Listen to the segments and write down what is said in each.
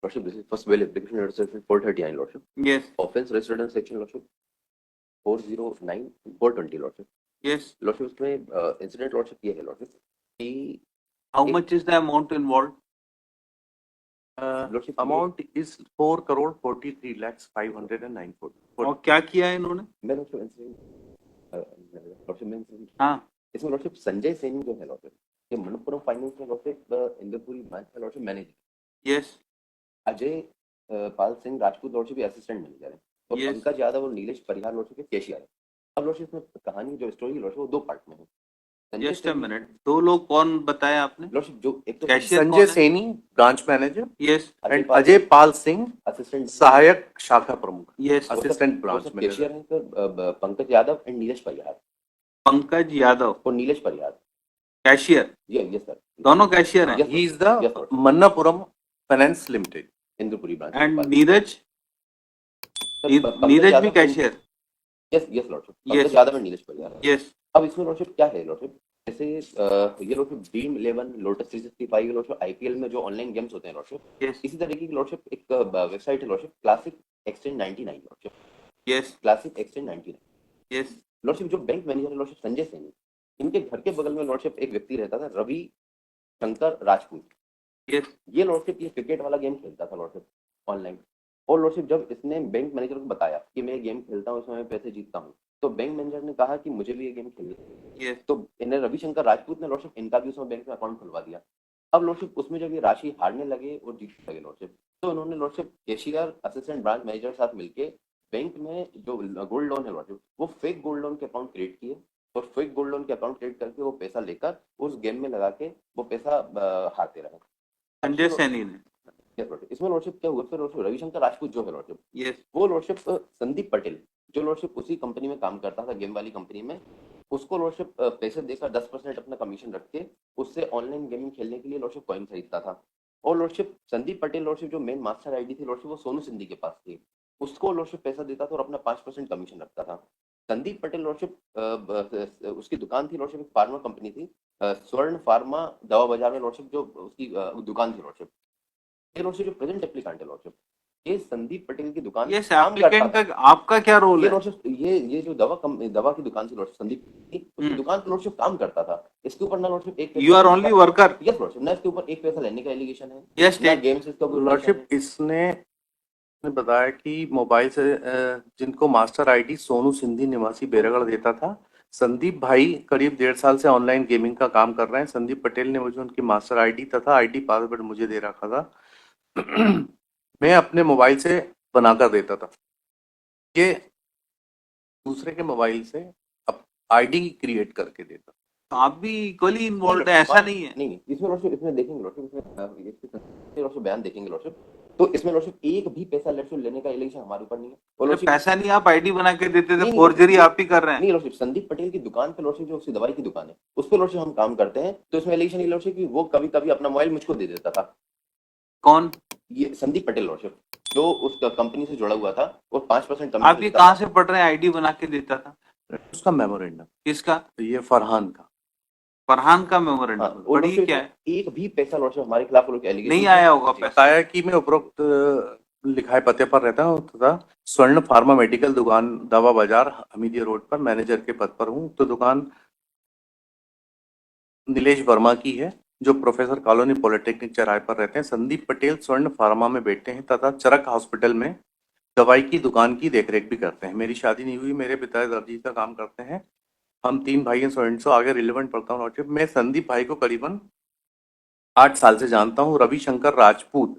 Lordship, this is first bail application under section 439, Lordship. Yes. Offense registered under section, Lordship, 409, 420, Lordship. Yes. Lordship, उसमें incident, Lordship, ये है, Lordship, कि How much is the amount involved? Lordship, amount is 4 crore 43 lakhs 509 और क्या किया है इन्होंने? मैं Lordship incident, Lordship में incident, हाँ, इसमें Lordship संजय सेनी जो है, Lordship, ये मनपुरम फाइनेंस में Lordship इंद्रपुरी ब्रांच में Lordship manager, yes, Ajay Pal Singh Rajput lordship के असिस्टेंट मैनेजर है और Yes. पंकज यादव और नीलेश परिहार लॉर्डशिप के कैशियर है। अब लॉर्डशिप में कहानी जो स्टोरी लॉर्डशिप वो दो पार्ट में है। just a minute. दो लोग कौन बताया आपने? लॉर्डशिप जो एक तो Cashier संजय कौन है? Saini branch manager Yes, and Ajay Pal Singh assistant सहायक शाखा प्रमुख yes. Assistant branch manager cashier है तो पंकज यादव एंड नीलेश परिहार पंकज यादव, और नीलेश परिहार कैशियर, ये सर दोनों कैशियर हैं. Yes. He is the Manappuram finance limited Indrapuri branch and Neeraj, Neeraj भी cashier. Yes lordship Yes. Pankaj Yadav and Nilesh Parihar. Yes, अब इसमें लॉर्डशिप क्या है लॉर्डशिप जैसे ये lordship dream 11 lotus 365 lordship IPL में जो ऑनलाइन गेम्स होते हैं लॉर्डशिप yes, इसी तरीके की लॉर्डशिप एक वेबसाइट है lordship classic exchange 99 lordship yes, classic exchange 99 yes. Lordship जो बैंक मैनेजर है लॉर्डशिप संजय सैनी इनके घर के बगल में लॉर्डशिप एक व्यक्ति रहता था रवि शंकर राजपूत। Yes. ये लॉर्डशिप ये क्रिकेट वाला गेम खेलता था लॉर्डशिप ऑनलाइन और लॉर्डशिप जब इसने बैंक मैनेजर को बताया कि मैं ये गेम खेलता हूँ इसमें मैं पैसे जीतता हूँ तो बैंक मैनेजर ने कहा कि मुझे भी ये गेम खेलना है। Yes. तो इन्हें रविशंकर राजपूत ने लॉर्डशिप इनका भी उसमें बैंक में अकाउंट खुलवा दिया। अब लॉर्डशिप उसमें जब ये राशि हारने लगे और जीतने लगे लॉर्डशिप तो उन्होंने lordship cashier assistant branch manager के साथ मिलके बैंक में जो गोल्ड लोन है लॉर्डशिप वो फेक गोल्ड लोन के अकाउंट क्रिएट किए और फेक गोल्ड लोन के अकाउंट क्रिएट करके वो पैसा लेकर उस गेम में लगा के वो पैसा हारते रहे। संजय सैनी ने. Yes, लॉर्डशिप इसमें लॉर्डशिप क्या हुआ फिर लॉर्डशिप रविशंकर राजपूत जो है लॉर्डशिप Yes, वो लॉर्डशिप संदीप पटेल जो लॉर्डशिप उसी कंपनी में काम करता था गेम वाली कंपनी में उसको लॉर्डशिप पैसे देकर 10% अपना कमीशन रख के उससे ऑनलाइन गेमिंग खेलने के लिए लॉर्डशिप कॉइन खरीदता था और लॉर्डशिप संदीप पटेल लॉर्डशिप जो मेन मास्टर आईडी थी लॉर्डशिप वो सोनू सिंधी के पास थी उसको लॉर्डशिप पैसा देता था और अपना 5% कमीशन रखता था। संदीप पटेल लॉर्डशिप उसकी दुकान थी लॉर्डशिप एक फार्मा कंपनी थी स्वर्ण फार्मा दवा बाजार में लॉर्डशिप जो उसकी दुकान थी लॉर्डशिप ये लॉर्डशिप जो प्रेजेंट एप्लीकेंट है लॉर्डशिप ये संदीप पटेल की दुकान yes. काम करता एप्लीकेंट था। का आपका क्या रोल ये है? लॉर्डशिप ये जो दवा की दुकान थी लॉर्डशिप संदीप की उसकी दुकान पर लॉर्डशिप काम करता था इसके ऊपर ना लॉर्डशिप एक You are only worker. Yes lordship ना इसके ऊपर एक पैसा लेने का एलिगेशन है Yes, ना state. गेम्स इसका कोई लॉर्डशिप इसने बताया कि मोबाइल से जिनको मास्टर आईडी सोनू सिंधी निवासी बेरगढ़ देता था संदीप भाई करीब 1.5 साल से ऑनलाइन गेमिंग का काम कर रहे हैं। संदीप पटेल ने मुझे उनकी मास्टर आईडी तथा आईडी पासवर्ड मुझे दे रखा था मैं अपने मोबाइल से बनाकर देता था ये दूसरे के मोबाइल से आईडी क्रिएट करके देता। तो आप भी इक्वली इन्वॉल्व है, ऐसा नहीं है. नहीं इसमें लॉर्डशिप इसमें देखेंगे लॉर्डशिप इसमें लॉर्डशिप बयान देखेंगे लॉर्डशिप तो इसमें लॉर्डशिप एक भी पैसा लॉर्डशिप लेने का एलिगेशन हमारे ऊपर नहीं है और अरे लॉर्डशिप पैसा नहीं, आप आईडी बना के देते थे, नहीं, फोर्जरी आप ही कर रहे हैं. नहीं लॉर्डशिप संदीप पटेल की दुकान पे लॉर्डशिप जो उसकी दवाई की दुकान है उस पर लॉर्डशिप हम काम करते हैं तो इसमें एलिगेशन ये लॉर्डशिप कि वो कभी कभी अपना मोबाइल मुझको दे देता था। कौन? ये संदीप पटेल लॉर्डशिप जो उस कंपनी से जुड़ा हुआ था और 5% आप ये कहाँ से पढ़ रहे हैं? आईडी बना के देता था. उसका मेमोरेंडम किसका? ये फरहान का फरहान का मेमोरेंडम. बड़ी क्या है? एक भी पैसा लॉर्डशिप हमारे खिलाफ एलिगेशन नहीं आया होगा पैसा. बताया कि मैं उपरोक्त लिखाए पते पर रहता हूँ तथा स्वर्ण फार्मा मेडिकल दुकान दवा बाजार हमीदिया रोड पर मैनेजर के पद पर हूँ। तो दुकान नीलेश वर्मा की है जो प्रोफेसर कॉलोनी पॉलिटेक्निक चौराहे पर रहते हैं। संदीप पटेल स्वर्ण फार्मा में बैठते हैं तथा चरक हॉस्पिटल में दवाई की दुकान की देखरेख भी करते हैं। मेरी शादी नहीं हुई, मेरे पिता दर्जी का काम करते हैं। हम 3 भाई हैं। स्टूडेंट्स आगे रिलेवेंट पढ़ता हूँ। मैं संदीप भाई को करीबन 8 साल से जानता हूँ। रविशंकर राजपूत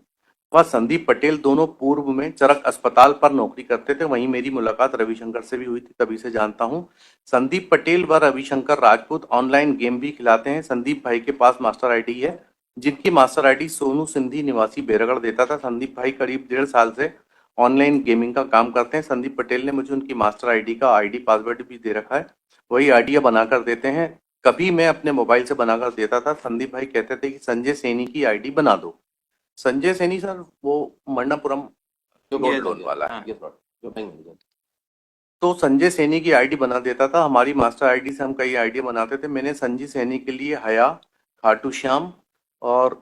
व संदीप पटेल दोनों पूर्व में चरक अस्पताल पर नौकरी करते थे। वहीं मेरी मुलाकात रविशंकर से भी हुई थी, तभी से जानता हूँ। संदीप पटेल व रविशंकर राजपूत ऑनलाइन गेम भी खिलाते हैं। संदीप भाई के पास मास्टर आईडी है जिनकी मास्टर आईडी सोनू सिंधी निवासी बेरगढ़ देता था। संदीप भाई करीब 1.5 साल से ऑनलाइन गेमिंग का काम करते हैं। संदीप पटेल ने मुझे उनकी मास्टर आईडी का आईडी पासवर्ड भी दे रखा है, वही आईडिया बनाकर देते हैं। कभी मैं अपने मोबाइल से बनाकर देता था। संदीप भाई कहते थे कि संजय सैनी की आईडी बना दो। संजय सैनी सर वो मन्नापुरम जो गोल्ड लोन वाला है। हाँ. ये फ्रॉड जो बैंक मैनेजर तो संजय सैनी की आईडी बना देता था। हमारी मास्टर आईडी से हम कई आईडी बनाते थे। मैंने संजय सैनी के लिए हया, खाटू श्याम और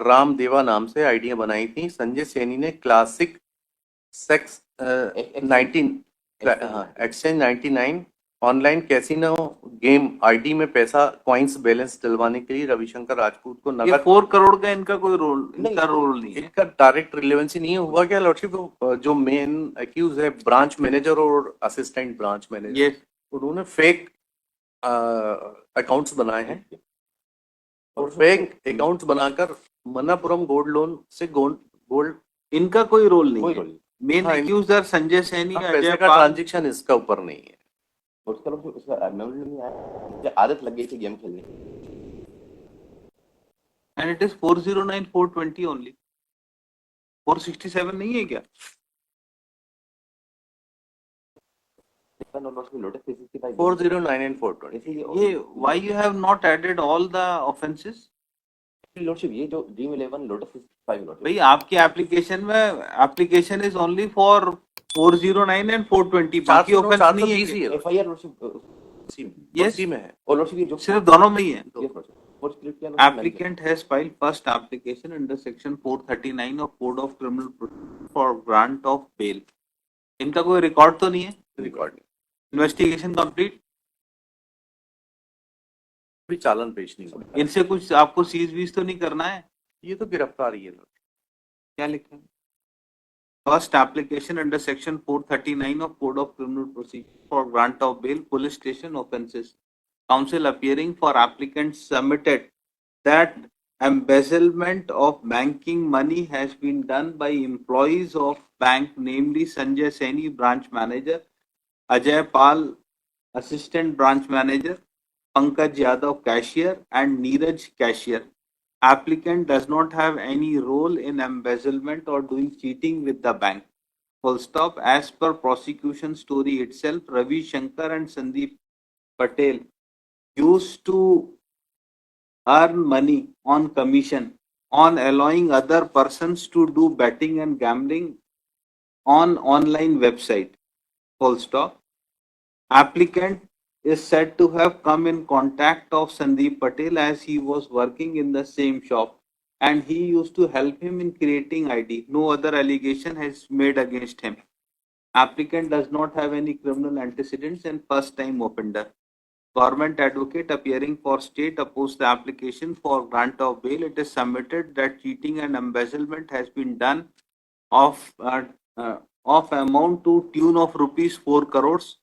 रामदेवा नाम से आईडियां बनाई थी। संजय सैनी ने classic sex 99 online casino game ID में पैसा कॉइंस बैलेंस डलवाने के लिए रविशंकर राजपूत को ये नगद 4 करोड़ का इनका कोई रोल, इनका रोल नहीं है। इनका डायरेक्ट रिलेवेंसी नहीं है। हुआ क्या लॉर्डशिप, जो मेन एक्यूज है ब्रांच मैनेजर और असिस्टेंट ब्रांच मैनेजर, ये उन्होंने फेक अकाउंट्स बनाए हैं और फेक अकाउंट्स बनाकर मनापुरम गोल्ड लोन से गोल्ड इनका कोई रोल नहीं कोई है। रोल नहीं। मेन हाँ, एक्यूजर संजय सैनी, अजय पैसे का पाल। ट्रांजेक्शन इसका ऊपर नहीं है। और उसका लोग उसका मेमोरी नहीं आया, मुझे आदत लग गई थी गेम खेलने की। एंड इट इज 409 420 ओनली, 467 नहीं है क्या? Lotus 365 409 and 420। ये why you have not added all the offenses? Lordship ये जो ड्रीम 11 लोटस 365 लॉर्डशिप भाई आपकी एप्लीकेशन में application is only for 409 and 420, बाकी ऑफेंस नहीं है क्या? FIR lordship Yes. में है। और लॉर्डशिप ये जो सिर्फ दोनों में ही है। Yes, lordship. और स्क्रिप्ट क्या lordship? Applicant has filed first application under section 439 of Code of Criminal Procedure for grant of bail. इनका कोई रिकॉर्ड तो नहीं है? Record investigation complete? भी चालन पेश नहीं हुआ। इनसे कुछ आपको सीज वीज तो नहीं करना है? ये तो गिरफ्तारी है। क्या लिखा है? First application under section 439 of Code of Criminal Procedure for grant of bail, police station offences. Counsel appearing for applicants submitted that embezzlement of banking money has been done by employees of bank, namely Sanjay Saini, branch manager, Ajay Pal, assistant branch manager, Pankaj Yadav, cashier, and Neeraj, cashier. Applicant does not have any role in embezzlement or doing cheating with the bank. Full stop. As per prosecution story itself, Ravi Shankar and Sandeep Patel used to earn money on commission on allowing other persons to do betting and gambling on online website. Full stop. Applicant is said to have come in contact of Sandeep Patel as he was working in the same shop and he used to help him in creating ID. No other allegation has made against him. Applicant does not have any criminal antecedents and first time offender. Government advocate appearing for state opposed the application for grant of bail. It is submitted that cheating and embezzlement has been done of amount to tune of rupees 4 crores.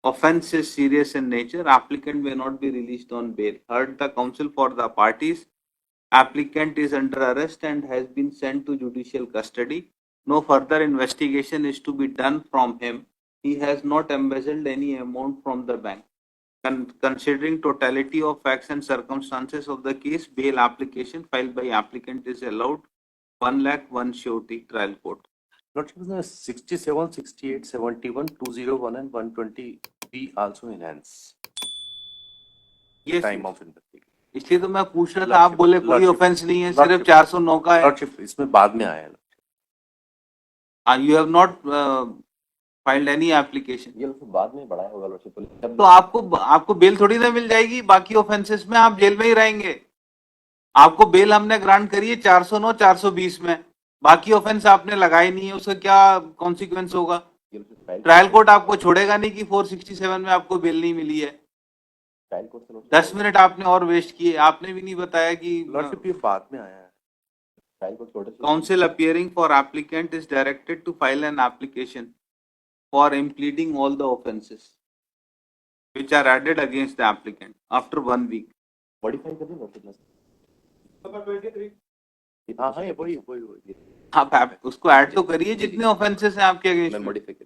Offence is serious in nature. Applicant may not be released on bail. Heard the counsel for the parties. Applicant is under arrest and has been sent to judicial custody. No further investigation is to be done from him. He has not embezzled any amount from the bank. Considering totality of facts and circumstances of the case, bail application filed by applicant is allowed. 1 lakh 1 surety trial court. Lordship, 67, 68, 71, 201 and 120 be also enhance Yes. time of investigation. इसलिए तो मैं पूछ रहा था, आप बोले कोई Lordship, offence नहीं है, Lordship, सिर्फ 409 का है. Lordship, इसमें बाद में आया है। You have not filed any application. ये लोग बाद में बढ़ाया होगा लॉर्डशिप। तो आपको बेल थोड़ी ना मिल जाएगी, बाकी ऑफेंसेस में आप जेल में ही रहेंगे. आपको बेल हमने ग्रांट करी है 409 420 में, बाकी ऑफेंस आपने लगाए नहीं है, उसका क्या कॉन्सिक्वेंस होगा? ट्रायल कोर्ट आपको छोड़ेगा नहीं कि 467 में आपको बेल नहीं मिली है. 10 मिनट आपने और वेस्ट किए, आपने भी नहीं बताया कि लॉर्डशिप ये बाद में आया है। counsel appearing for applicant is directed to file an application for impleading all the offences which are added against the applicant after 1 week. Modify कर दें लॉर्डशिप। हाँ हाँ, ये वही आप उसको ऐड तो करिए जितने ऑफेंसेस हैं आपके मैं अगेंस्ट. मॉडिफाई कर